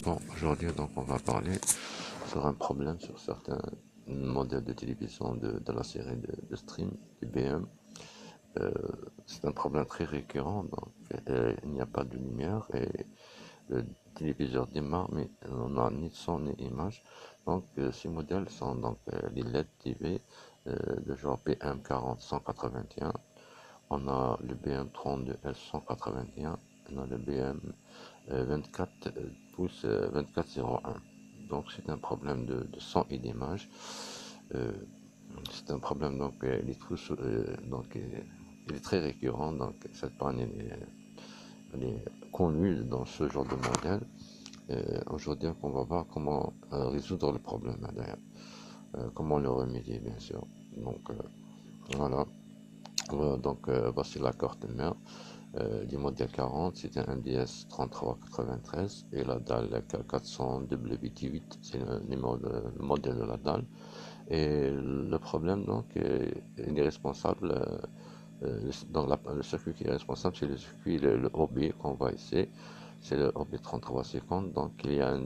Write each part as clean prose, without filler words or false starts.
Bon, aujourd'hui, donc, on va parler sur un problème sur certains modèles de télévision de la série de stream IBM. C'est un problème très récurrent, donc il n'y a pas de lumière et le téléviseur démarre, mais on n'a ni son ni image. Donc, ces modèles sont donc les LED TV de genre BM40-181. On a le BM32L181, on a le BM 24 pouces 2401. Donc c'est un problème de son et d'image. C'est un problème donc il est très récurrent, donc cette panne elle est connue dans ce genre de modèle. Aujourd'hui on va voir comment résoudre le problème derrière, comment le remédier bien sûr. Donc voilà. Donc voici la carte mère du modèle 40, c'était un DS 3393 et la dalle K400WT8, c'est le numéro de le modèle de la dalle. Et le problème donc il est responsable dans le circuit qui est responsable, c'est le circuit le OB qu'on voit ici, c'est le OB3350. Donc il y a un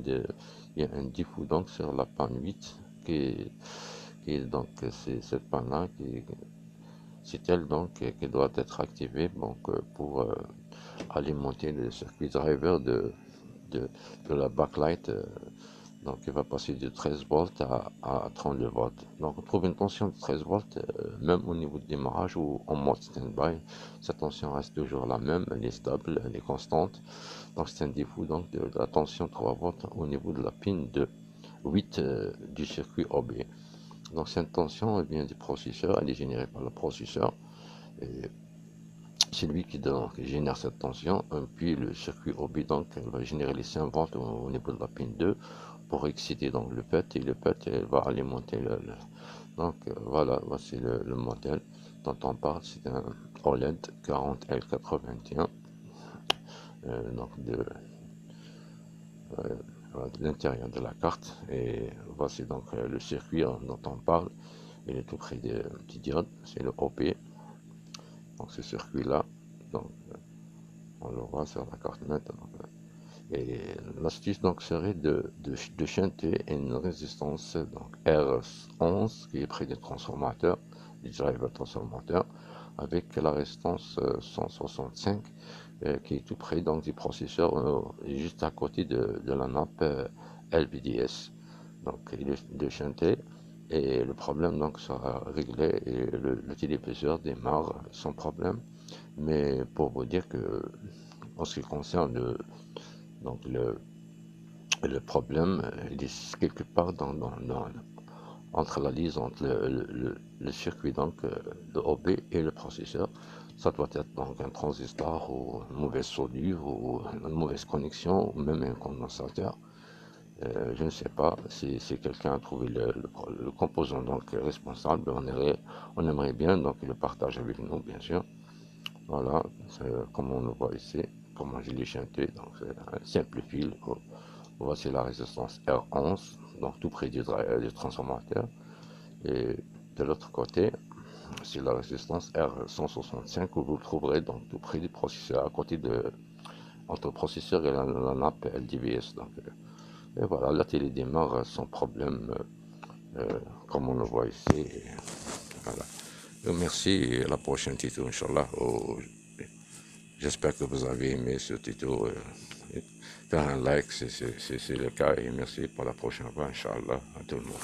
défaut donc sur la panne 8 qui est donc c'est cette panne là c'est elle donc qui doit être activée donc, pour alimenter le circuit driver de la backlight. Donc il va passer de 13 volts à 32 volts. Donc on trouve une tension de 13 volts même au niveau de démarrage ou en mode stand-by. Cette tension reste toujours la même, elle est stable, elle est constante. Donc c'est un défaut donc, de la tension 3 volts au niveau de la pin de 8 du circuit OB. Donc cette tension elle vient du processeur, elle est générée par le processeur. C'est lui qui génère cette tension, et puis le circuit OB donc va générer les 5 volts au niveau de la pin 2 pour exciter donc le PET, et le PET va alimenter donc voilà, voici le modèle dont on parle. C'est un OLED 40L81 donc de l'intérieur de la carte. Et voici donc le circuit dont on parle. Il est tout près des petits diodes, c'est le OP. Donc ce circuit là, donc on le voit sur la carte maintenant. Et l'astuce donc serait de chanter une résistance donc R11 qui est près des transformateurs, des drivers transformateurs, avec la résistance 165 qui est tout près donc du processeur juste à côté de la nappe LVDS. Donc il est de chanter et le problème donc sera réglé et le téléviseur démarre sans problème. Mais pour vous dire que en ce qui concerne donc le problème, il est quelque part entre la liaison entre le circuit donc, de OB et le processeur. Ça doit être donc un transistor ou une mauvaise soudure ou une mauvaise connexion ou même un condensateur. Je ne sais pas si quelqu'un a trouvé le composant donc responsable. On aimerait bien donc le partage avec nous bien sûr. Voilà, comme on le voit ici, comment je l'ai chanté. Donc c'est un simple fil. Voici la résistance R11, donc tout près du transformateur. Et de l'autre côté, c'est la résistance R165 que vous trouverez donc tout près du processeur, à côté entre le processeur et la nappe LDVS. Donc, et voilà, la télé démarre sans problème, comme on le voit ici. Et voilà. Et merci, et à la prochaine tuto, Inch'Allah. J'espère que vous avez aimé ce tuto. Faire un like si c'est le cas, et merci pour la prochaine fois, Inch'Allah, à tout le monde.